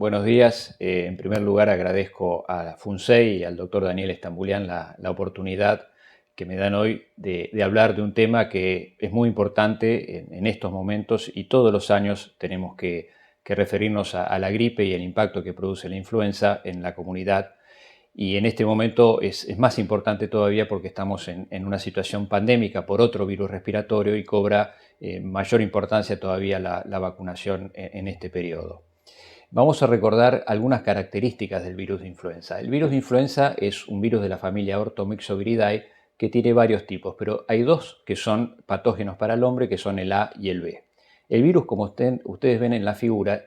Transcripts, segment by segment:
buenos días. En primer lugar, agradezco a FUNSEI y al doctor Daniel Estambulián la oportunidad que me dan hoy de hablar de un tema que es muy importante en estos momentos y todos los años tenemos que referirnos a la gripe y el impacto que produce la influenza en la comunidad. Y en este momento es más importante todavía porque estamos en una situación pandémica por otro virus respiratorio y cobra mayor importancia todavía la vacunación en este periodo. Vamos a recordar algunas características del virus de influenza. El virus de influenza es un virus de la familia Orthomyxoviridae que tiene varios tipos, pero hay dos que son patógenos para el hombre, que son el A y el B. El virus, como ustedes ven en la figura,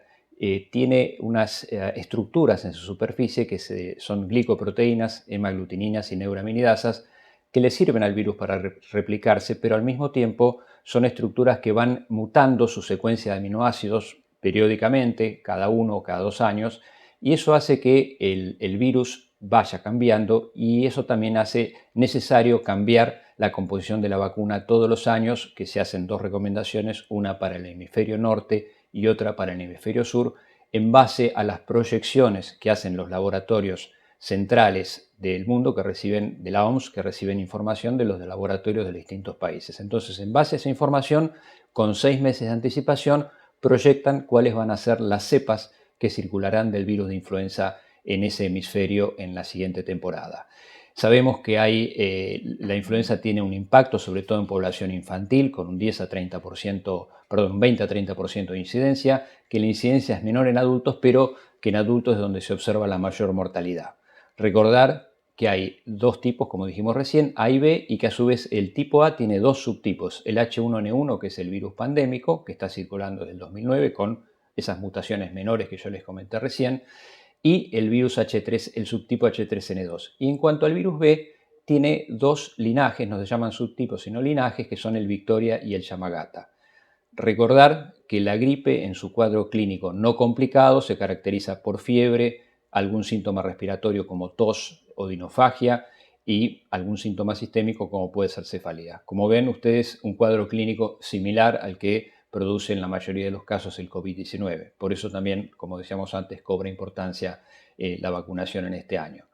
tiene unas estructuras en su superficie que son glicoproteínas, hemaglutininas y neuraminidasas que le sirven al virus para replicarse, pero al mismo tiempo son estructuras que van mutando su secuencia de aminoácidos periódicamente, cada 1 o cada 2 años, y eso hace que el virus vaya cambiando y eso también hace necesario cambiar la composición de la vacuna todos los años, que se hacen dos recomendaciones, una para el hemisferio norte y otra para el hemisferio sur, en base a las proyecciones que hacen los laboratorios centrales del mundo que reciben, de la OMS, que reciben información de los laboratorios de distintos países. Entonces, en base a esa información, con 6 meses de anticipación, proyectan cuáles van a ser las cepas que circularán del virus de influenza en ese hemisferio en la siguiente temporada. Sabemos que la influenza tiene un impacto sobre todo en población infantil con un 10 a 30%, perdón, 20 a 30% de incidencia, que la incidencia es menor en adultos, pero que en adultos es donde se observa la mayor mortalidad. Recordar que hay dos tipos, como dijimos recién, A y B, y que a su vez el tipo A tiene dos subtipos, el H1N1, que es el virus pandémico, que está circulando desde el 2009 con esas mutaciones menores que yo les comenté recién, y el virus H3, el subtipo H3N2. Y en cuanto al virus B, tiene dos linajes, no se llaman subtipos sino linajes, que son el Victoria y el Yamagata. Recordar que la gripe en su cuadro clínico no complicado se caracteriza por fiebre, algún síntoma respiratorio como tos o dinofagia y algún síntoma sistémico como puede ser cefalea. Como ven ustedes, un cuadro clínico similar al que produce en la mayoría de los casos el COVID-19. Por eso también, como decíamos antes, cobra importancia la vacunación en este año.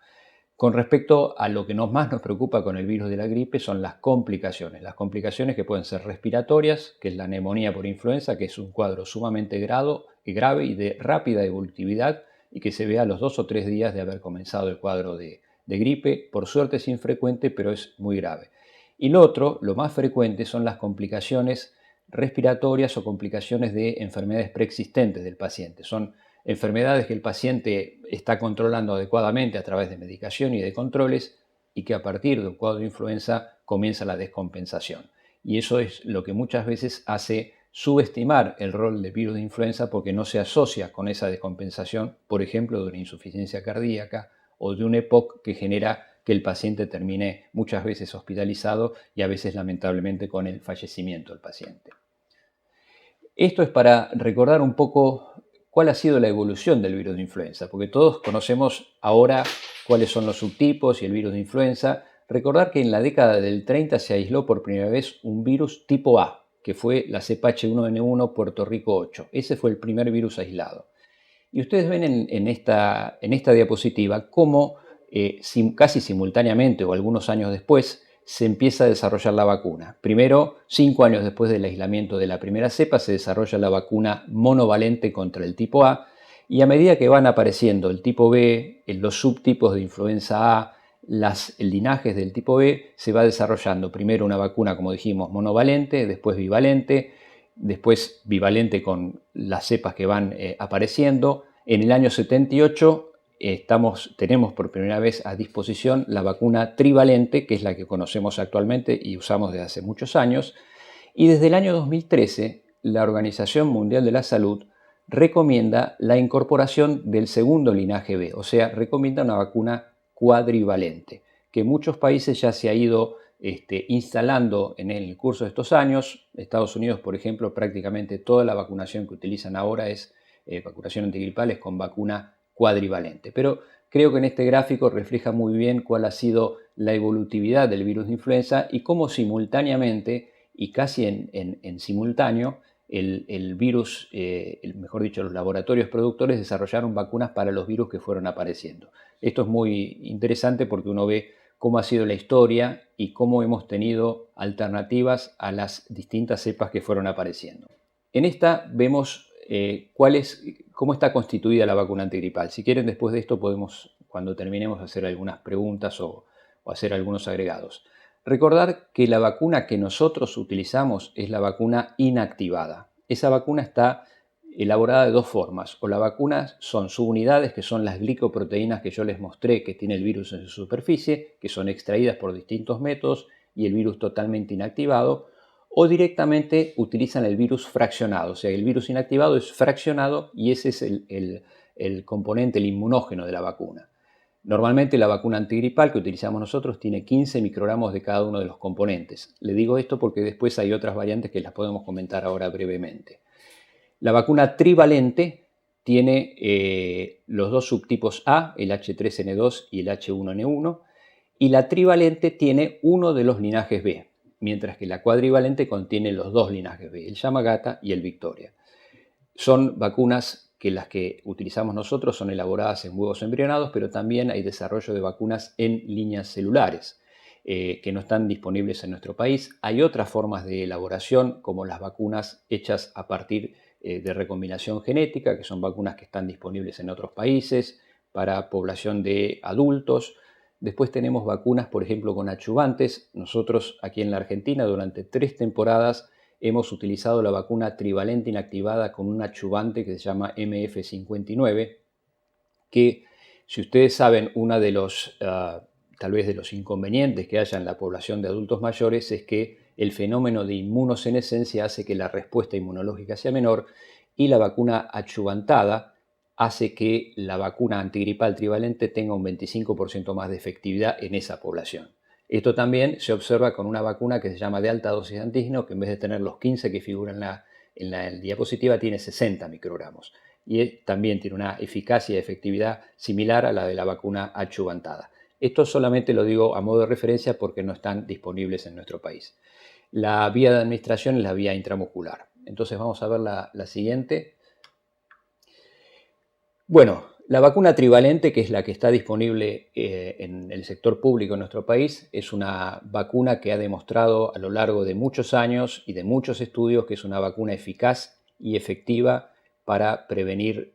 Con respecto a lo que más nos preocupa con el virus de la gripe son las complicaciones que pueden ser respiratorias, que es la neumonía por influenza, que es un cuadro sumamente grave y de rápida evolutividad y que se ve a los 2 o 3 días de haber comenzado el cuadro de gripe. Por suerte es infrecuente, pero es muy grave. Y lo otro, lo más frecuente, son las complicaciones respiratorias o complicaciones de enfermedades preexistentes del paciente. Son enfermedades que el paciente está controlando adecuadamente a través de medicación y de controles y que a partir de un cuadro de influenza comienza la descompensación. Y eso es lo que muchas veces hace subestimar el rol del virus de influenza porque no se asocia con esa descompensación, por ejemplo, de una insuficiencia cardíaca o de un EPOC que genera que el paciente termine muchas veces hospitalizado y a veces lamentablemente con el fallecimiento del paciente. Esto es para recordar un poco cuál ha sido la evolución del virus de influenza, porque todos conocemos ahora cuáles son los subtipos y el virus de influenza. Recordar que en la década del 30 se aisló por primera vez un virus tipo A, que fue la cepa H1N1 Puerto Rico 8. Ese fue el primer virus aislado. Y ustedes ven en esta diapositiva cómo casi simultáneamente o algunos años después se empieza a desarrollar la vacuna. Primero, 5 años después del aislamiento de la primera cepa, se desarrolla la vacuna monovalente contra el tipo A y a medida que van apareciendo el tipo B, los subtipos de influenza A, los linajes del tipo B, se va desarrollando primero una vacuna, como dijimos, monovalente, después bivalente, después bivalente con las cepas que van apareciendo. En el año 78 tenemos por primera vez a disposición la vacuna trivalente, que es la que conocemos actualmente y usamos desde hace muchos años. Y desde el año 2013, la Organización Mundial de la Salud recomienda la incorporación del segundo linaje B, o sea, recomienda una vacuna cuadrivalente, que en muchos países ya se ha ido instalando en el curso de estos años. Estados Unidos, por ejemplo, prácticamente toda la vacunación que utilizan ahora es vacunación antigripal, es con vacuna cuadrivalente. Pero creo que en este gráfico refleja muy bien cuál ha sido la evolutividad del virus de influenza y cómo simultáneamente y casi en simultáneo el virus, mejor dicho, los laboratorios productores desarrollaron vacunas para los virus que fueron apareciendo. Esto es muy interesante porque uno ve cómo ha sido la historia y cómo hemos tenido alternativas a las distintas cepas que fueron apareciendo. En esta vemos cómo está constituida la vacuna antigripal. Si quieren, después de esto podemos, cuando terminemos, hacer algunas preguntas o hacer algunos agregados. Recordar que la vacuna que nosotros utilizamos es la vacuna inactivada. Esa vacuna está elaborada de dos formas. O la vacuna son subunidades, que son las glicoproteínas que yo les mostré que tiene el virus en su superficie, que son extraídas por distintos métodos y el virus totalmente inactivado, o directamente utilizan el virus fraccionado. O sea, el virus inactivado es fraccionado y ese es el componente, el inmunógeno de la vacuna. Normalmente la vacuna antigripal que utilizamos nosotros tiene 15 microgramos de cada uno de los componentes. Le digo esto porque después hay otras variantes que las podemos comentar ahora brevemente. La vacuna trivalente tiene los dos subtipos A, el H3N2 y el H1N1, y la trivalente tiene uno de los linajes B, mientras que la cuadrivalente contiene los dos linajes B, el Yamagata y el Victoria. Son vacunas que las que utilizamos nosotros son elaboradas en huevos embrionados, pero también hay desarrollo de vacunas en líneas celulares que no están disponibles en nuestro país. Hay otras formas de elaboración, como las vacunas hechas a partir de recombinación genética, que son vacunas que están disponibles en otros países para población de adultos. Después tenemos vacunas, por ejemplo, con adyuvantes. Nosotros aquí en la Argentina durante 3 temporadas hemos utilizado la vacuna trivalente inactivada con un adyuvante que se llama MF59, que, si ustedes saben, uno de los, tal vez de los inconvenientes que haya en la población de adultos mayores es que el fenómeno de inmunosenescencia hace que la respuesta inmunológica sea menor y la vacuna adyuvantada hace que la vacuna antigripal trivalente tenga un 25% más de efectividad en esa población. Esto también se observa con una vacuna que se llama de alta dosis de antígeno, que en vez de tener los 15 que figuran en la diapositiva, tiene 60 microgramos. Y también tiene una eficacia y efectividad similar a la de la vacuna adyuvantada. Esto solamente lo digo a modo de referencia porque no están disponibles en nuestro país. La vía de administración es la vía intramuscular. Entonces vamos a ver la siguiente. Bueno, la vacuna trivalente, que es la que está disponible en el sector público en nuestro país, es una vacuna que ha demostrado a lo largo de muchos años y de muchos estudios que es una vacuna eficaz y efectiva para prevenir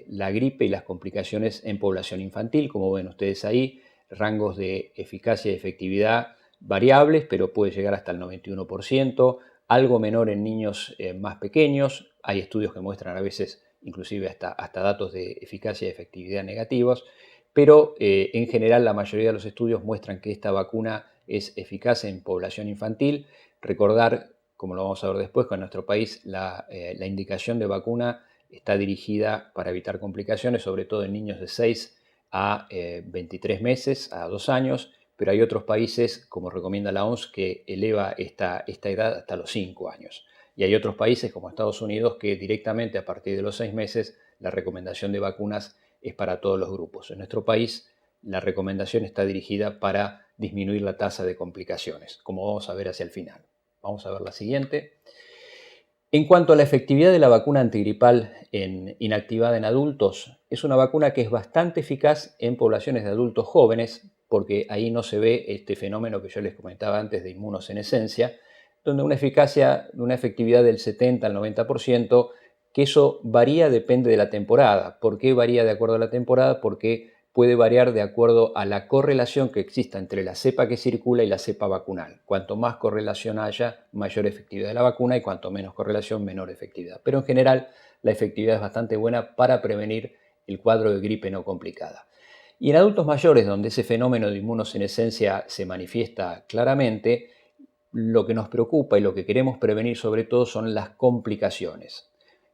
la gripe y las complicaciones en población infantil. Como ven ustedes ahí, rangos de eficacia y efectividad variables, pero puede llegar hasta el 91%, algo menor en niños más pequeños. Hay estudios que muestran a veces inclusive hasta datos de eficacia y efectividad negativos, pero en general la mayoría de los estudios muestran que esta vacuna es eficaz en población infantil. Recordar, como lo vamos a ver después, que en nuestro país la indicación de vacuna está dirigida para evitar complicaciones, sobre todo en niños de 6 a 23 meses, a 2 años, pero hay otros países, como recomienda la OMS, que eleva esta edad hasta los 5 años. Y hay otros países como Estados Unidos que directamente a partir de los 6 meses la recomendación de vacunas es para todos los grupos. En nuestro país la recomendación está dirigida para disminuir la tasa de complicaciones, como vamos a ver hacia el final. Vamos a ver la siguiente. En cuanto a la efectividad de la vacuna antigripal inactivada en adultos, es una vacuna que es bastante eficaz en poblaciones de adultos jóvenes, porque ahí no se ve este fenómeno que yo les comentaba antes de inmunosenescencia, donde una efectividad del 70 al 90%, que eso varía, depende de la temporada. ¿Por qué varía de acuerdo a la temporada? Porque puede variar de acuerdo a la correlación que exista entre la cepa que circula y la cepa vacunal. Cuanto más correlación haya, mayor efectividad de la vacuna, y cuanto menos correlación, menor efectividad. Pero en general la efectividad es bastante buena para prevenir el cuadro de gripe no complicada. Y en adultos mayores, donde ese fenómeno de inmunosenescencia se manifiesta claramente, lo que nos preocupa y lo que queremos prevenir sobre todo son las complicaciones.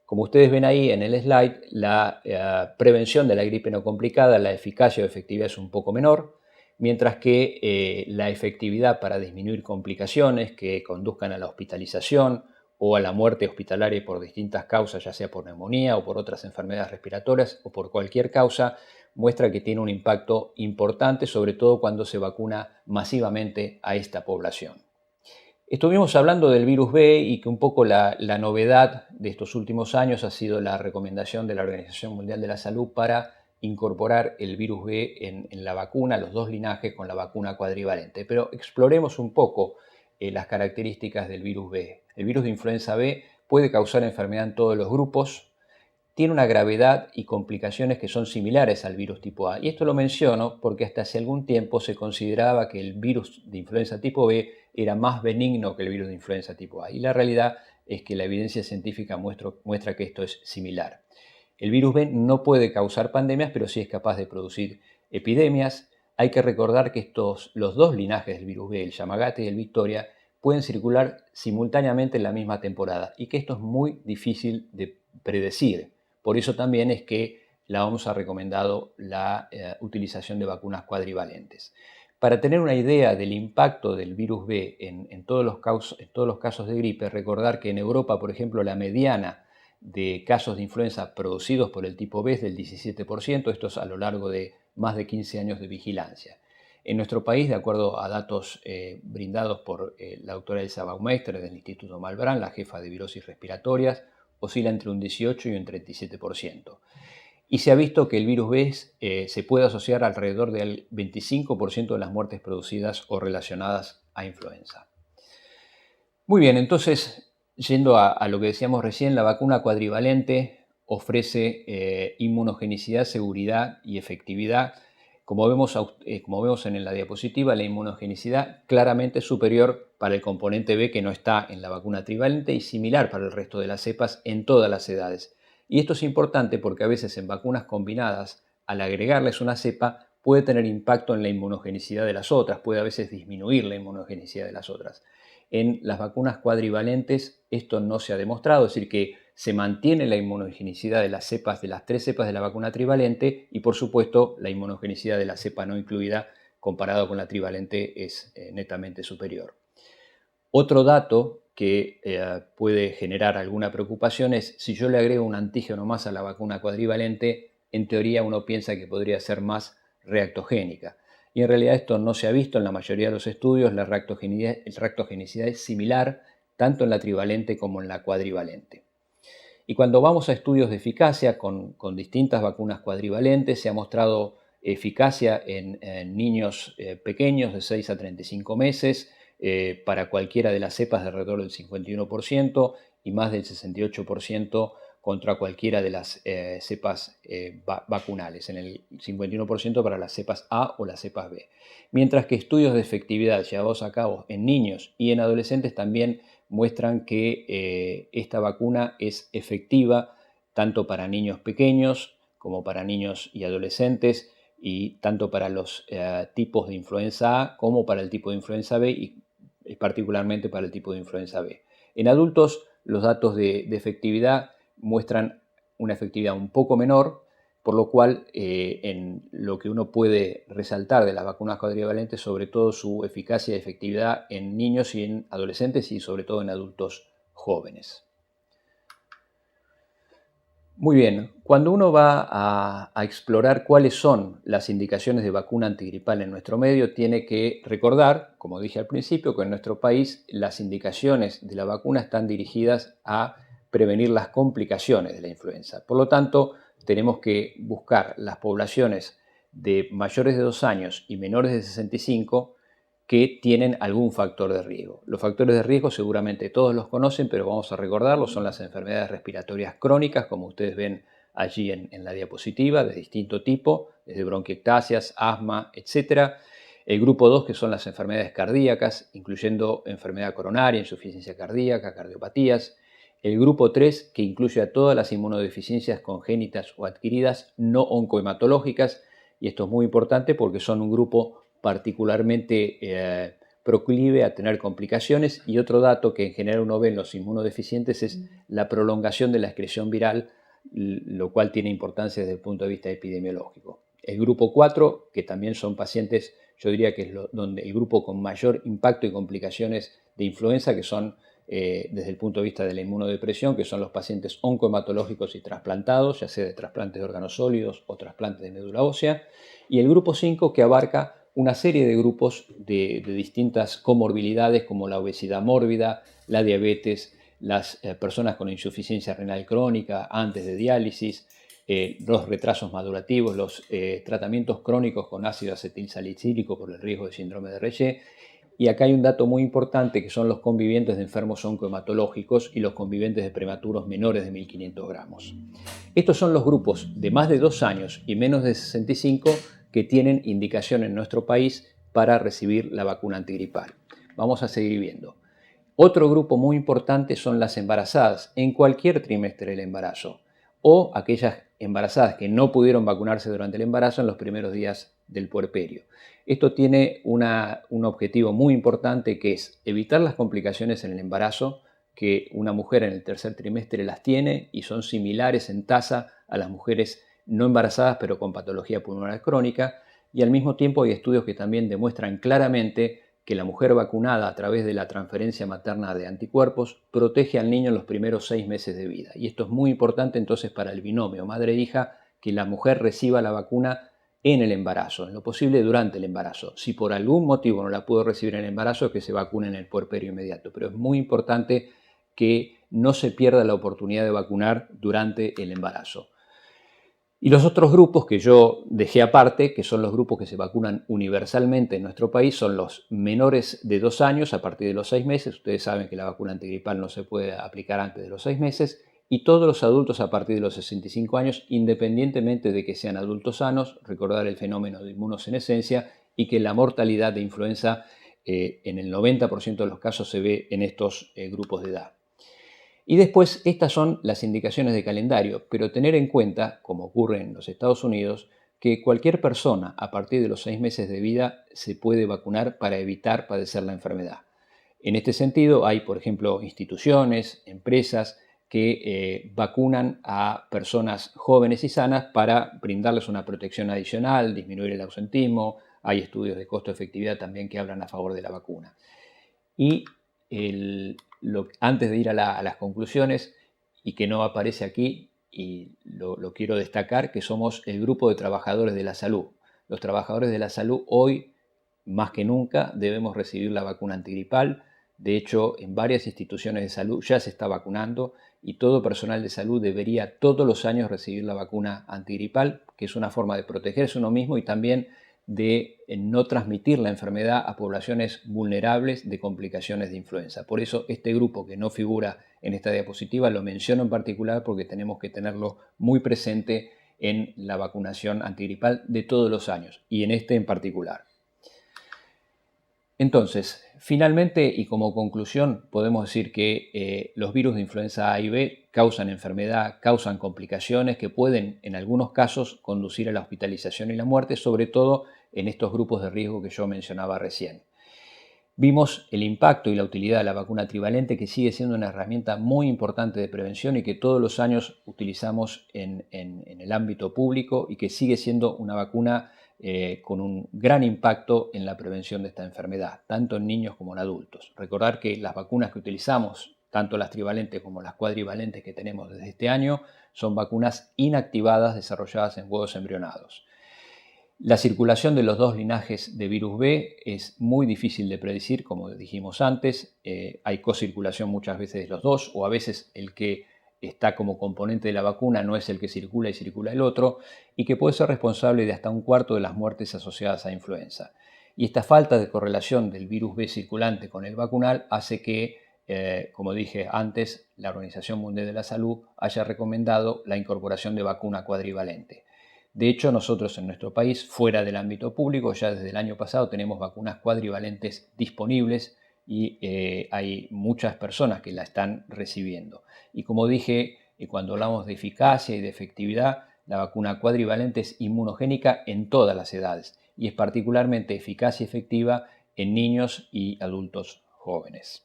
Como ustedes ven ahí en el slide, la prevención de la gripe no complicada, la eficacia o efectividad es un poco menor, mientras que la efectividad para disminuir complicaciones que conduzcan a la hospitalización o a la muerte hospitalaria por distintas causas, ya sea por neumonía o por otras enfermedades respiratorias o por cualquier causa, muestra que tiene un impacto importante, sobre todo cuando se vacuna masivamente a esta población. Estuvimos hablando del virus B y que un poco la novedad de estos últimos años ha sido la recomendación de la Organización Mundial de la Salud para incorporar el virus B en la vacuna, los dos linajes con la vacuna cuadrivalente. Pero exploremos un poco las características del virus B. El virus de influenza B puede causar enfermedad en todos los grupos, tiene una gravedad y complicaciones que son similares al virus tipo A. Y esto lo menciono porque hasta hace algún tiempo se consideraba que el virus de influenza tipo B era más benigno que el virus de influenza tipo A. Y la realidad es que la evidencia científica muestra que esto es similar. El virus B no puede causar pandemias, pero sí es capaz de producir epidemias. Hay que recordar que los dos linajes del virus B, el Yamagata y el Victoria, pueden circular simultáneamente en la misma temporada y que esto es muy difícil de predecir. Por eso también es que la OMS ha recomendado la utilización de vacunas cuadrivalentes. Para tener una idea del impacto del virus B en todos los casos de gripe, recordar que en Europa, por ejemplo, la mediana de casos de influenza producidos por el tipo B es del 17%, esto es a lo largo de más de 15 años de vigilancia. En nuestro país, de acuerdo a datos brindados por la doctora Elsa Baumeister del Instituto Malbrán, la jefa de virosis respiratorias, oscila entre un 18 y un 37%. Y se ha visto que el virus B se puede asociar alrededor del 25% de las muertes producidas o relacionadas a influenza. Muy bien, entonces, yendo a lo que decíamos recién, la vacuna cuadrivalente ofrece inmunogenicidad, seguridad y efectividad. Como vemos en la diapositiva, la inmunogenicidad claramente es superior para el componente B que no está en la vacuna trivalente y similar para el resto de las cepas en todas las edades. Y esto es importante porque a veces en vacunas combinadas, al agregarles una cepa, puede tener impacto en la inmunogenicidad de las otras, puede a veces disminuir la inmunogenicidad de las otras. En las vacunas cuadrivalentes esto no se ha demostrado, es decir, que se mantiene la inmunogenicidad de las tres cepas de la vacuna trivalente y por supuesto la inmunogenicidad de la cepa no incluida comparado con la trivalente es netamente superior. Otro dato que puede generar alguna preocupación es si yo le agrego un antígeno más a la vacuna cuadrivalente, en teoría uno piensa que podría ser más reactogénica. Y en realidad esto no se ha visto en la mayoría de los estudios, la reactogenicidad es similar tanto en la trivalente como en la cuadrivalente. Y cuando vamos a estudios de eficacia con distintas vacunas cuadrivalentes, se ha mostrado eficacia en niños pequeños de 6 a 35 meses, para cualquiera de las cepas de alrededor del 51% y más del 68% contra cualquiera de las cepas vacunales, en el 51% para las cepas A o las cepas B. Mientras que estudios de efectividad llevados a cabo en niños y en adolescentes también muestran que esta vacuna es efectiva tanto para niños pequeños como para niños y adolescentes y tanto para los tipos de influenza A como para el tipo de influenza B y particularmente para el tipo de influenza B. En adultos los datos de efectividad muestran una efectividad un poco menor, por lo cual en lo que uno puede resaltar de las vacunas cuadrivalentes, sobre todo su eficacia y efectividad en niños y en adolescentes y sobre todo en adultos jóvenes. Muy bien, cuando uno va a explorar cuáles son las indicaciones de vacuna antigripal en nuestro medio, tiene que recordar, como dije al principio, que en nuestro país las indicaciones de la vacuna están dirigidas a prevenir las complicaciones de la influenza. Por lo tanto, tenemos que buscar las poblaciones de mayores de 2 años y menores de 65 que tienen algún factor de riesgo. Los factores de riesgo seguramente todos los conocen, pero vamos a recordarlos, son las enfermedades respiratorias crónicas, como ustedes ven allí en la diapositiva, de distinto tipo, desde bronquiectasias, asma, etc. El grupo 2, que son las enfermedades cardíacas, incluyendo enfermedad coronaria, insuficiencia cardíaca, cardiopatías. El grupo 3, que incluye a todas las inmunodeficiencias congénitas o adquiridas no oncohematológicas, y esto es muy importante porque son un grupo particularmente proclive a tener complicaciones. Y otro dato que en general uno ve en los inmunodeficientes es la prolongación de la excreción viral, lo cual tiene importancia desde el punto de vista epidemiológico. El grupo 4, que también son pacientes, yo diría que es donde el grupo con mayor impacto y complicaciones de influenza, que son desde el punto de vista de la inmunodepresión, que son los pacientes oncohematológicos y trasplantados, ya sea de trasplantes de órganos sólidos o trasplantes de médula ósea, y el grupo 5, que abarca una serie de grupos de distintas comorbilidades como la obesidad mórbida, la diabetes, las personas con insuficiencia renal crónica antes de diálisis, los retrasos madurativos, los tratamientos crónicos con ácido acetilsalicílico por el riesgo de síndrome de Reye. Y acá hay un dato muy importante que son los convivientes de enfermos oncohematológicos y los convivientes de prematuros menores de 1.500 gramos. Estos son los grupos de más de 2 años y menos de 65 que tienen indicación en nuestro país para recibir la vacuna antigripal. Vamos a seguir viendo. Otro grupo muy importante son las embarazadas en cualquier trimestre del embarazo o aquellas embarazadas que no pudieron vacunarse durante el embarazo en los primeros días del puerperio. Esto tiene un objetivo muy importante que es evitar las complicaciones en el embarazo, que una mujer en el tercer trimestre las tiene y son similares en tasa a las mujeres no embarazadas pero con patología pulmonar crónica, y al mismo tiempo hay estudios que también demuestran claramente que la mujer vacunada a través de la transferencia materna de anticuerpos protege al niño en los primeros 6 meses de vida. Y esto es muy importante entonces para el binomio madre-hija, que la mujer reciba la vacuna en el embarazo, en lo posible durante el embarazo. Si por algún motivo no la pudo recibir en el embarazo, que se vacune en el puerperio inmediato. Pero es muy importante que no se pierda la oportunidad de vacunar durante el embarazo. Y los otros grupos que yo dejé aparte, que son los grupos que se vacunan universalmente en nuestro país, son los menores de 2 años a partir de los 6 meses. Ustedes saben que la vacuna antigripal no se puede aplicar antes de los 6 meses. Y todos los adultos a partir de los 65 años, independientemente de que sean adultos sanos, recordar el fenómeno de inmunosenescencia y que la mortalidad de influenza en el 90% de los casos se ve en estos grupos de edad. Y después, estas son las indicaciones de calendario, pero tener en cuenta, como ocurre en los Estados Unidos, que cualquier persona a partir de los 6 meses de vida se puede vacunar para evitar padecer la enfermedad. En este sentido, hay, por ejemplo, instituciones, empresas que vacunan a personas jóvenes y sanas para brindarles una protección adicional, disminuir el ausentismo. Hay estudios de costo-efectividad también que hablan a favor de la vacuna. Y antes de ir a las conclusiones, y que no aparece aquí, y lo quiero destacar, que somos el grupo de trabajadores de la salud. Los trabajadores de la salud hoy, más que nunca, debemos recibir la vacuna antigripal. De hecho, en varias instituciones de salud ya se está vacunando y todo personal de salud debería todos los años recibir la vacuna antigripal, que es una forma de protegerse uno mismo y también de no transmitir la enfermedad a poblaciones vulnerables de complicaciones de influenza. Por eso este grupo que no figura en esta diapositiva lo menciono en particular porque tenemos que tenerlo muy presente en la vacunación antigripal de todos los años y en este en particular. Entonces, finalmente y como conclusión, podemos decir que los virus de influenza A y B causan enfermedad, causan complicaciones que pueden, en algunos casos, conducir a la hospitalización y la muerte, sobre todo en estos grupos de riesgo que yo mencionaba recién. Vimos el impacto y la utilidad de la vacuna trivalente, que sigue siendo una herramienta muy importante de prevención y que todos los años utilizamos en el ámbito público y que sigue siendo una vacuna con un gran impacto en la prevención de esta enfermedad, tanto en niños como en adultos. Recordar que las vacunas que utilizamos, tanto las trivalentes como las cuadrivalentes que tenemos desde este año, son vacunas inactivadas desarrolladas en huevos embrionados. La circulación de los dos linajes de virus B es muy difícil de predecir, como dijimos antes. Hay cocirculación muchas veces de los dos, o a veces el que está como componente de la vacuna no es el que circula y circula el otro, y que puede ser responsable de hasta 1/4 de las muertes asociadas a influenza. Y esta falta de correlación del virus B circulante con el vacunal hace que, como dije antes, la Organización Mundial de la Salud haya recomendado la incorporación de vacuna cuadrivalente. De hecho, nosotros en nuestro país, fuera del ámbito público, ya desde el año pasado tenemos vacunas cuadrivalentes disponibles y hay muchas personas que la están recibiendo. Y como dije, cuando hablamos de eficacia y de efectividad, la vacuna cuadrivalente es inmunogénica en todas las edades y es particularmente eficaz y efectiva en niños y adultos jóvenes.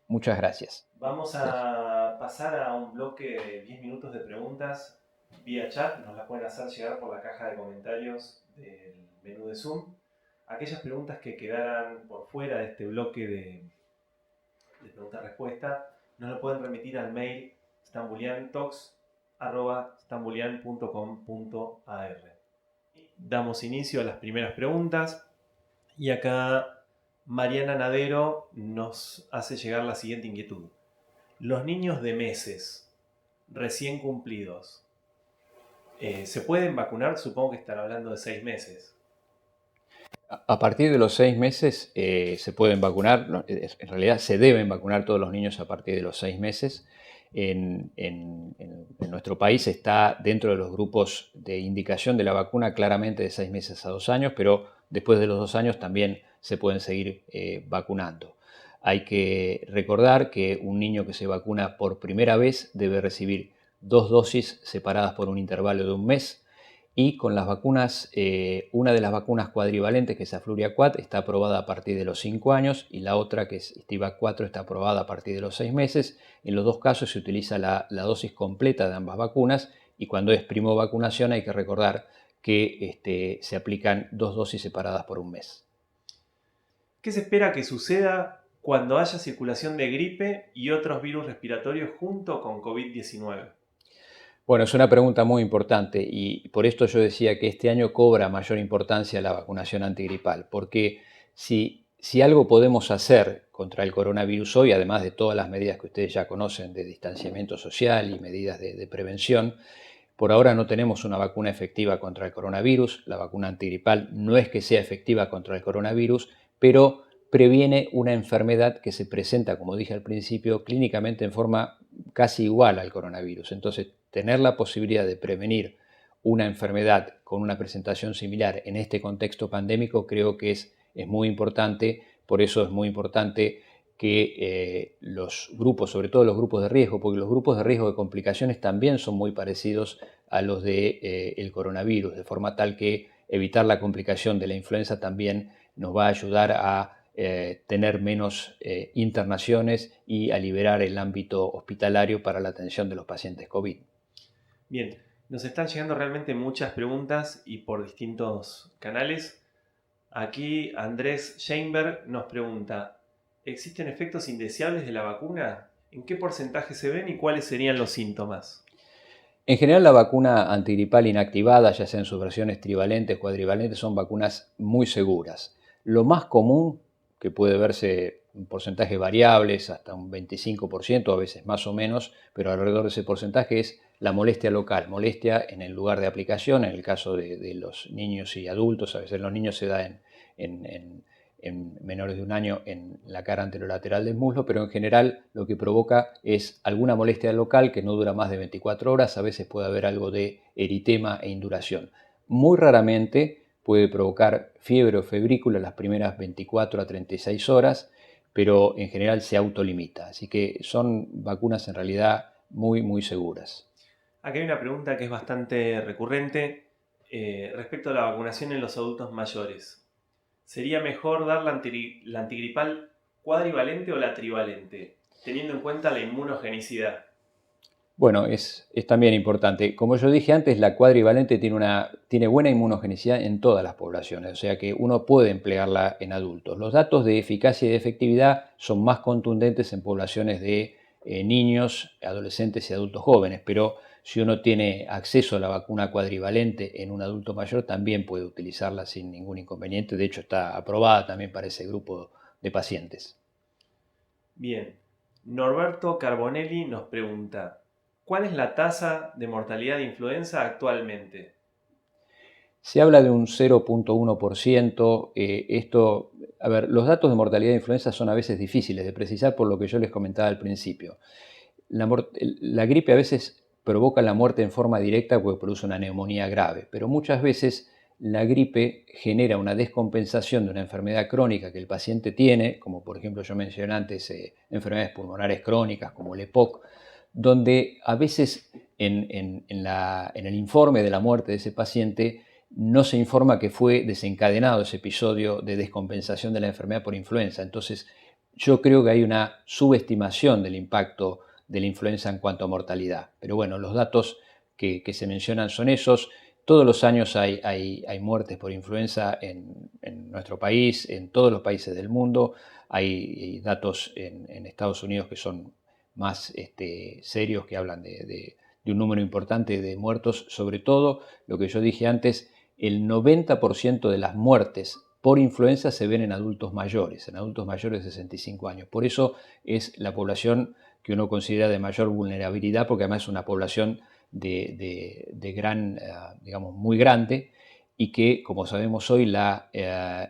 Muchas gracias. Vamos a pasar a un bloque de 10 minutos de preguntas vía chat. Nos las pueden hacer llegar por la caja de comentarios del menú de Zoom. Aquellas preguntas que quedaran por fuera de este bloque de pregunta-respuesta nos lo pueden remitir al mail stambuliantalks@stambulian.com.ar. damos inicio a las primeras preguntas. Y acá Mariana Nadero nos hace llegar la siguiente inquietud. Los niños de meses recién cumplidos, ¿se pueden vacunar? Supongo que están hablando de 6 meses. A partir de los 6 meses se pueden vacunar, en realidad se deben vacunar todos los niños a partir de los 6 meses. En nuestro país está dentro de los grupos de indicación de la vacuna claramente de 6 meses a 2 años, pero después de los 2 años también se pueden seguir vacunando. Hay que recordar que un niño que se vacuna por primera vez debe recibir 2 dosis separadas por un intervalo de un mes. Y con las vacunas, una de las vacunas cuadrivalentes, que es Afluria-Quad, está aprobada a partir de los 5 años y la otra, que es Stivac-4, está aprobada a partir de los 6 meses. En los dos casos se utiliza la dosis completa de ambas vacunas y cuando es primovacunación hay que recordar que se aplican 2 dosis separadas por un mes. ¿Qué se espera que suceda cuando haya circulación de gripe y otros virus respiratorios junto con COVID-19? Bueno, es una pregunta muy importante y por esto yo decía que este año cobra mayor importancia la vacunación antigripal, porque si algo podemos hacer contra el coronavirus hoy, además de todas las medidas que ustedes ya conocen de distanciamiento social y medidas de prevención, por ahora no tenemos una vacuna efectiva contra el coronavirus. La vacuna antigripal no es que sea efectiva contra el coronavirus, pero previene una enfermedad que se presenta, como dije al principio, clínicamente en forma casi igual al coronavirus. Entonces, tener la posibilidad de prevenir una enfermedad con una presentación similar en este contexto pandémico creo que es muy importante. Por eso es muy importante que los grupos, sobre todo los grupos de riesgo, porque los grupos de riesgo de complicaciones también son muy parecidos a los del coronavirus, de forma tal que evitar la complicación de la influenza también nos va a ayudar a tener menos internaciones y a liberar el ámbito hospitalario para la atención de los pacientes COVID. Bien, nos están llegando realmente muchas preguntas y por distintos canales. Aquí Andrés Sheinberg nos pregunta, ¿existen efectos indeseables de la vacuna? ¿En qué porcentaje se ven y cuáles serían los síntomas? En general, la vacuna antigripal inactivada, ya sea en sus versiones trivalentes o cuadrivalentes, son vacunas muy seguras. Lo más común, que puede verse en porcentajes variables, hasta un 25%, a veces más o menos, pero alrededor de ese porcentaje, es la molestia local, molestia en el lugar de aplicación, en el caso de los niños y adultos. A veces los niños se da en menores de un año en la cara anterolateral del muslo, pero en general lo que provoca es alguna molestia local que no dura más de 24 horas, a veces puede haber algo de eritema e induración. Muy raramente puede provocar fiebre o febrícula las primeras 24 a 36 horas, pero en general se autolimita. Así que son vacunas en realidad muy, muy seguras. Aquí hay una pregunta que es bastante recurrente respecto a la vacunación en los adultos mayores. ¿Sería mejor dar la antigripal cuadrivalente o la trivalente, teniendo en cuenta la inmunogenicidad? Bueno, es también importante. Como yo dije antes, la cuadrivalente tiene buena inmunogenicidad en todas las poblaciones, o sea que uno puede emplearla en adultos. Los datos de eficacia y de efectividad son más contundentes en poblaciones de niños, adolescentes y adultos jóvenes, pero si uno tiene acceso a la vacuna cuadrivalente en un adulto mayor, también puede utilizarla sin ningún inconveniente. De hecho, está aprobada también para ese grupo de pacientes. Bien, Norberto Carbonelli nos pregunta, ¿cuál es la tasa de mortalidad de influenza actualmente? Se habla de un 0,1%. A ver, los datos de mortalidad de influenza son a veces difíciles de precisar por lo que yo les comentaba al principio. La gripe a veces provoca la muerte en forma directa porque produce una neumonía grave, pero muchas veces la gripe genera una descompensación de una enfermedad crónica que el paciente tiene, como por ejemplo yo mencioné antes, enfermedades pulmonares crónicas como el EPOC, donde a veces en el informe de la muerte de ese paciente no se informa que fue desencadenado ese episodio de descompensación de la enfermedad por influenza. Entonces, yo creo que hay una subestimación del impacto de la influenza en cuanto a mortalidad. Pero bueno, los datos que se mencionan son esos. Todos los años hay muertes por influenza en nuestro país, en todos los países del mundo. Hay datos en Estados Unidos que son más serios, que hablan de un número importante de muertos. Sobre todo, lo que yo dije antes, el 90% de las muertes por influenza se ven en adultos mayores de 65 años. Por eso es la población que uno considera de mayor vulnerabilidad, porque además es una población de gran, digamos, muy grande, y que, como sabemos hoy, la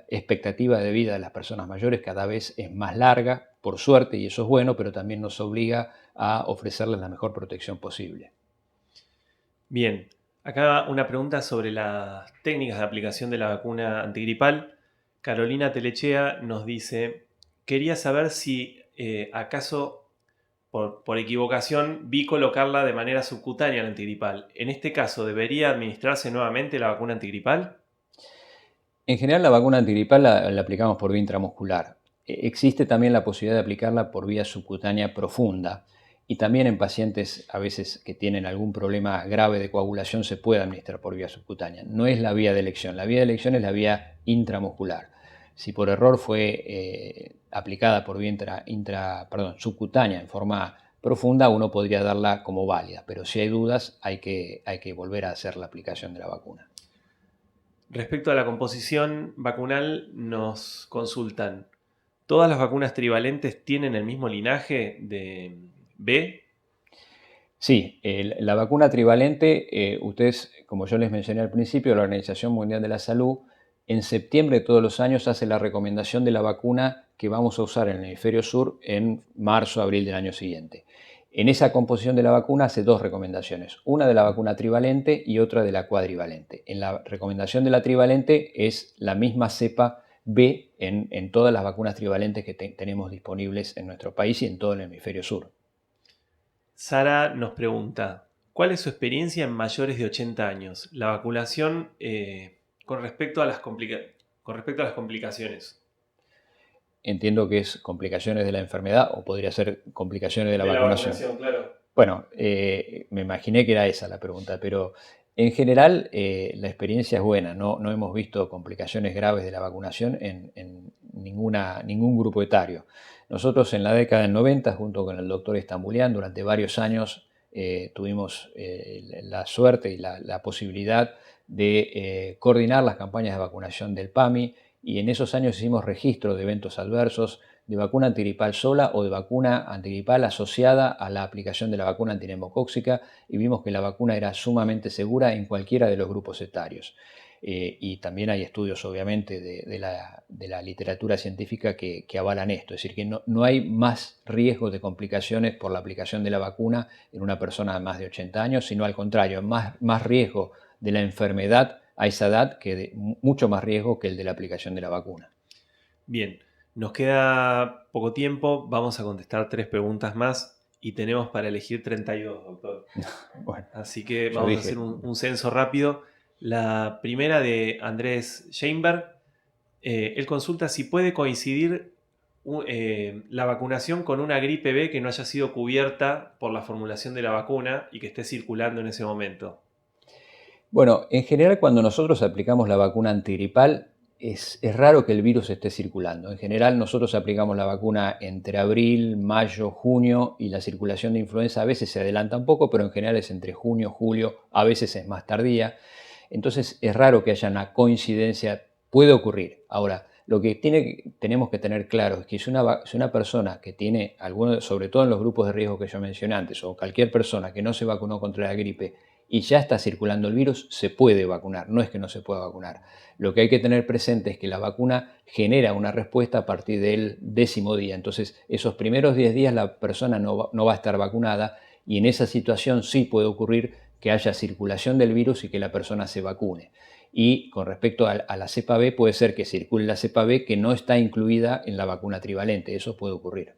expectativa de vida de las personas mayores cada vez es más larga, por suerte, y eso es bueno, pero también nos obliga a ofrecerles la mejor protección posible. Bien, acá una pregunta sobre las técnicas de aplicación de la vacuna antigripal. Carolina Telechea nos dice, quería saber si acaso por equivocación vi colocarla de manera subcutánea la antigripal. En este caso, ¿debería administrarse nuevamente la vacuna antigripal? En general, la vacuna antigripal la aplicamos por vía intramuscular. Existe también la posibilidad de aplicarla por vía subcutánea profunda, y también en pacientes a veces que tienen algún problema grave de coagulación se puede administrar por vía subcutánea. No es la vía de elección. La vía de elección es la vía intramuscular. Si por error fue aplicada por vía subcutánea en forma profunda, uno podría darla como válida, pero si hay dudas hay que volver a hacer la aplicación de la vacuna. Respecto a la composición vacunal, nos consultan, ¿todas las vacunas trivalentes tienen el mismo linaje de B? Sí, la vacuna trivalente, ustedes, como yo les mencioné al principio, la Organización Mundial de la Salud, en septiembre de todos los años hace la recomendación de la vacuna que vamos a usar en el hemisferio sur en marzo, abril del año siguiente. En esa composición de la vacuna hace dos recomendaciones, una de la vacuna trivalente y otra de la cuadrivalente. En la recomendación de la trivalente es la misma cepa B en todas las vacunas trivalentes que tenemos disponibles en nuestro país y en todo el hemisferio sur. Sara nos pregunta, ¿cuál es su experiencia en mayores de 80 años? La vacunación con respecto a las complicaciones. Entiendo que es complicaciones de la enfermedad o podría ser complicaciones de la De la vacunación. vacunación, claro. Bueno, me imaginé que era esa la pregunta, pero en general la experiencia es buena. No hemos visto complicaciones graves de la vacunación en ningún grupo etario. Nosotros en la década del 90, junto con el doctor Estambulián, durante varios años tuvimos la suerte y la posibilidad de coordinar las campañas de vacunación del PAMI, y en esos años hicimos registro de eventos adversos de vacuna antigripal sola o de vacuna antigripal asociada a la aplicación de la vacuna antineumocóxica, y vimos que la vacuna era sumamente segura en cualquiera de los grupos etarios. Y también hay estudios, obviamente, de la literatura científica que avalan esto. Es decir, que no hay más riesgo de complicaciones por la aplicación de la vacuna en una persona de más de 80 años, sino al contrario, más riesgo de la enfermedad a esa edad, mucho más riesgo que el de la aplicación de la vacuna. Bien, nos queda poco tiempo, vamos a contestar 3 preguntas más y tenemos para elegir 32, doctor. Bueno, así que vamos a hacer un censo rápido. La primera de Andrés Sheinberg, él consulta si puede coincidir la vacunación con una gripe B que no haya sido cubierta por la formulación de la vacuna y que esté circulando en ese momento. Bueno, en general cuando nosotros aplicamos la vacuna antigripal es raro que el virus esté circulando. En general nosotros aplicamos la vacuna entre abril, mayo, junio, y la circulación de influenza a veces se adelanta un poco, pero en general es entre junio, julio, a veces es más tardía. Entonces es raro que haya una coincidencia, puede ocurrir. Ahora, lo que tenemos que tener claro es que si una persona que tiene sobre todo en los grupos de riesgo que yo mencioné antes, o cualquier persona que no se vacunó contra la gripe y ya está circulando el virus, se puede vacunar, no es que no se pueda vacunar. Lo que hay que tener presente es que la vacuna genera una respuesta a partir del 10º día. Entonces, esos primeros 10 días la persona no va a estar vacunada, y en esa situación sí puede ocurrir que haya circulación del virus y que la persona se vacune. Y con respecto a la cepa B, puede ser que circule la cepa B que no está incluida en la vacuna trivalente. Eso puede ocurrir.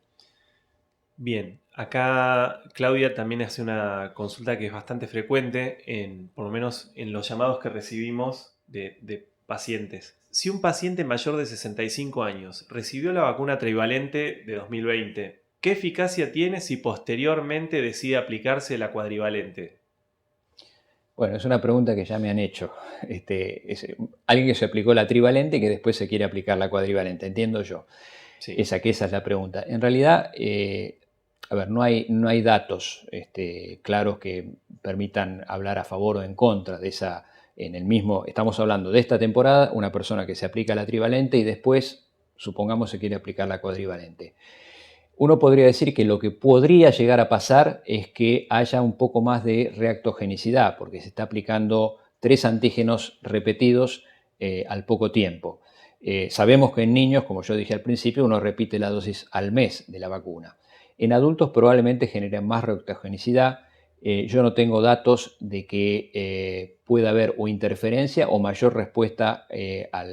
Bien, acá Claudia también hace una consulta que es bastante frecuente, por lo menos en los llamados que recibimos de pacientes. Si un paciente mayor de 65 años recibió la vacuna trivalente de 2020, ¿qué eficacia tiene si posteriormente decide aplicarse la cuadrivalente? Bueno, es una pregunta que ya me han hecho. Alguien que se aplicó la trivalente y que después se quiere aplicar la cuadrivalente, entiendo yo. Sí. Esa es la pregunta. En realidad, a ver, no hay datos claros que permitan hablar a favor o en contra de esa en el mismo, estamos hablando de esta temporada, una persona que se aplica la trivalente y después, supongamos, se quiere aplicar la cuadrivalente. Uno podría decir que lo que podría llegar a pasar es que haya un poco más de reactogenicidad, porque se está aplicando 3 antígenos repetidos al poco tiempo. Sabemos que en niños, como yo dije al principio, uno repite la dosis al mes de la vacuna. En adultos probablemente generen más reactogenicidad. Yo no tengo datos de que pueda haber o interferencia o mayor respuesta a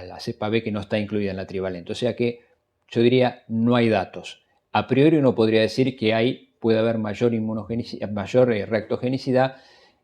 la cepa B que no está incluida en la trivalente. O sea que yo diría no hay datos. A priori uno podría decir que puede haber mayor reactogenicidad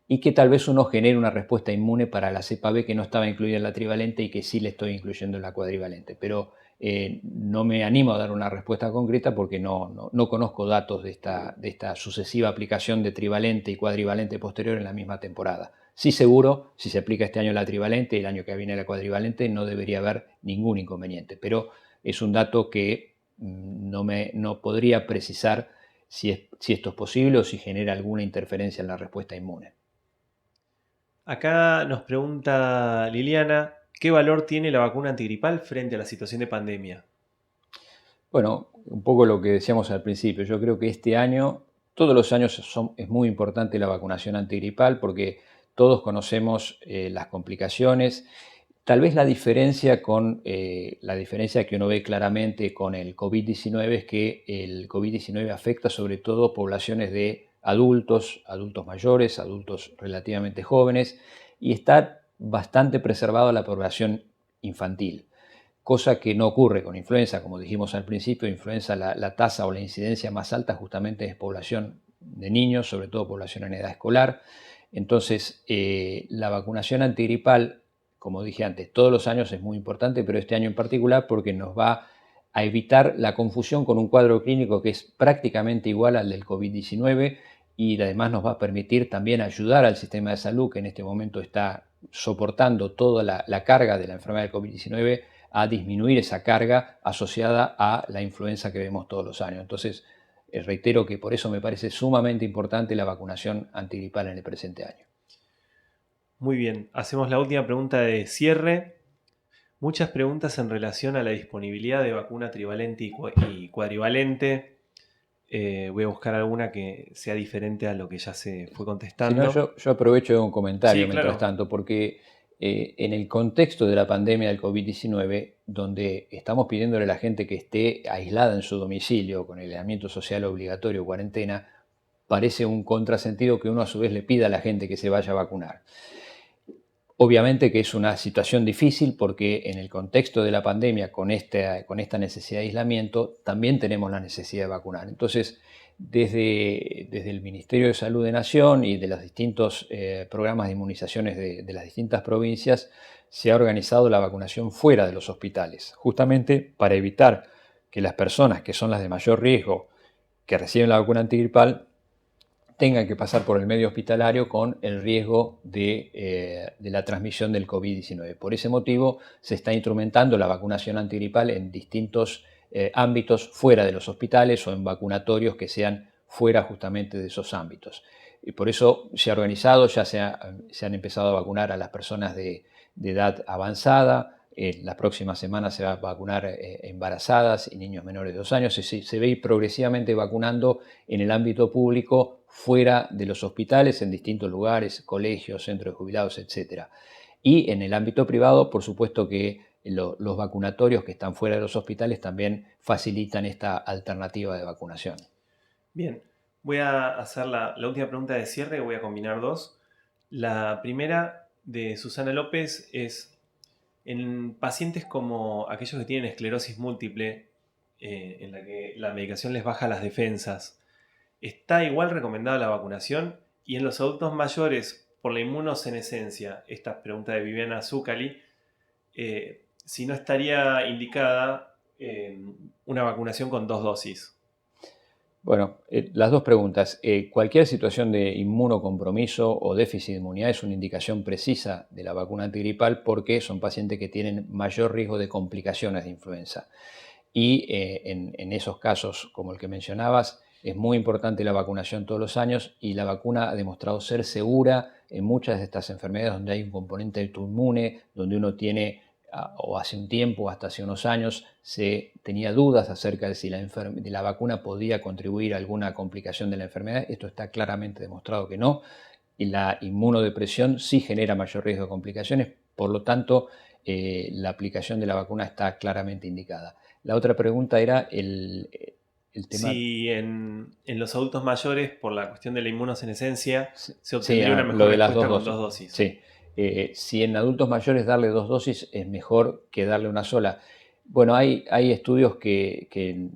y que tal vez uno genere una respuesta inmune para la cepa B que no estaba incluida en la trivalente y que sí le estoy incluyendo en la cuadrivalente. Pero no me animo a dar una respuesta concreta porque no conozco datos de esta sucesiva aplicación de trivalente y cuadrivalente posterior en la misma temporada. Sí, seguro, si se aplica este año la trivalente y el año que viene la cuadrivalente, no debería haber ningún inconveniente. Pero es un dato que no podría precisar si esto es posible o si genera alguna interferencia en la respuesta inmune. Acá nos pregunta Liliana, ¿qué valor tiene la vacuna antigripal frente a la situación de pandemia? Bueno, un poco lo que decíamos al principio, yo creo que este año, todos los años es muy importante la vacunación antigripal porque todos conocemos las complicaciones. Tal vez la diferencia que uno ve claramente con el COVID-19 es que el COVID-19 afecta sobre todo poblaciones de adultos mayores, adultos relativamente jóvenes, y está bastante preservada la población infantil, cosa que no ocurre con influenza. Como dijimos al principio, influenza la tasa o la incidencia más alta justamente es población de niños, sobre todo población en edad escolar. Entonces, la vacunación antigripal, como dije antes, todos los años es muy importante, pero este año en particular porque nos va a evitar la confusión con un cuadro clínico que es prácticamente igual al del COVID-19 y además nos va a permitir también ayudar al sistema de salud que en este momento está soportando toda la carga de la enfermedad del COVID-19 a disminuir esa carga asociada a la influenza que vemos todos los años. Entonces, reitero que por eso me parece sumamente importante la vacunación antigripal en el presente año. Muy bien, hacemos la última pregunta de cierre. Muchas preguntas en relación a la disponibilidad de vacuna trivalente y cuadrivalente. Voy a buscar alguna que sea diferente a lo que ya se fue contestando. Si no, yo aprovecho de un comentario Sí, mientras claro. tanto, porque en el contexto de la pandemia del COVID-19, donde estamos pidiéndole a la gente que esté aislada en su domicilio con el aislamiento social obligatorio o cuarentena, parece un contrasentido que uno a su vez le pida a la gente que se vaya a vacunar. Obviamente que es una situación difícil porque en el contexto de la pandemia, con esta necesidad de aislamiento, también tenemos la necesidad de vacunar. Entonces, desde el Ministerio de Salud de Nación y de los distintos programas de inmunizaciones de las distintas provincias, se ha organizado la vacunación fuera de los hospitales, justamente para evitar que las personas que son las de mayor riesgo, que reciben la vacuna antigripal, tengan que pasar por el medio hospitalario con el riesgo de la transmisión del COVID-19. Por ese motivo se está instrumentando la vacunación antigripal en distintos ámbitos fuera de los hospitales o en vacunatorios que sean fuera justamente de esos ámbitos. Y por eso se ha organizado, ya se han empezado a vacunar a las personas de edad avanzada. La próxima semana se va a vacunar embarazadas y niños menores de 2 años. Se va a ir progresivamente vacunando en el ámbito público fuera de los hospitales, en distintos lugares, colegios, centros de jubilados, etc. Y en el ámbito privado, por supuesto que los vacunatorios que están fuera de los hospitales también facilitan esta alternativa de vacunación. Bien, voy a hacer la última pregunta de cierre, voy a combinar dos. La primera de Susana López es, en pacientes como aquellos que tienen esclerosis múltiple, en la que la medicación les baja las defensas, ¿está igual recomendada la vacunación? Y en los adultos mayores, por la inmunosenescencia, esta pregunta de Viviana Zúcali, si no estaría indicada una vacunación con 2 dosis. Bueno, las dos preguntas. Cualquier situación de inmunocompromiso o déficit de inmunidad es una indicación precisa de la vacuna antigripal porque son pacientes que tienen mayor riesgo de complicaciones de influenza. Y en esos casos, como el que mencionabas, Es muy importante la vacunación todos los años y la vacuna ha demostrado ser segura en muchas de estas enfermedades donde hay un componente autoinmune, donde uno tiene, o hace un tiempo, hasta hace unos años, se tenía dudas acerca de si la vacuna podía contribuir a alguna complicación de la enfermedad. Esto está claramente demostrado que no. Y la inmunodepresión sí genera mayor riesgo de complicaciones, por lo tanto, la aplicación de la vacuna está claramente indicada. La otra pregunta era el tema. Si en los adultos mayores, por la cuestión de la inmunosenescencia, se Sí, obtendría una lo mejor de las respuesta dos con dosis. 2 dosis. Sí. Si en adultos mayores darle 2 dosis es mejor que darle una sola. Bueno, hay estudios que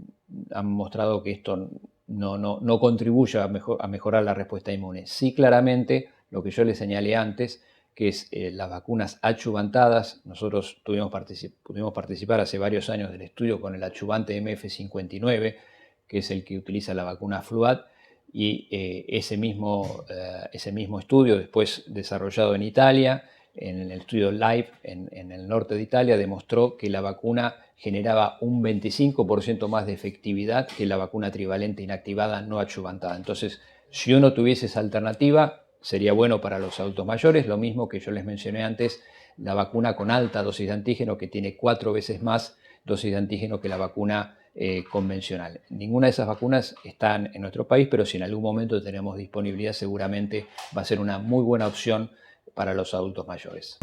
han mostrado que esto no contribuye a mejorar la respuesta inmune. Sí, claramente, lo que yo les señalé antes, que es las vacunas achuvantadas. Nosotros pudimos participar hace varios años del estudio con el achuvante MF59, que es el que utiliza la vacuna Fluad, y ese mismo estudio, después desarrollado en Italia, en el estudio LIVE en el norte de Italia, demostró que la vacuna generaba un 25% más de efectividad que la vacuna trivalente inactivada no achuvantada. Entonces, si uno tuviese esa alternativa, sería bueno para los adultos mayores, lo mismo que yo les mencioné antes, la vacuna con alta dosis de antígeno, que tiene 4 veces más dosis de antígeno que la vacuna convencional. Ninguna de esas vacunas están en nuestro país, pero si en algún momento tenemos disponibilidad, seguramente va a ser una muy buena opción para los adultos mayores.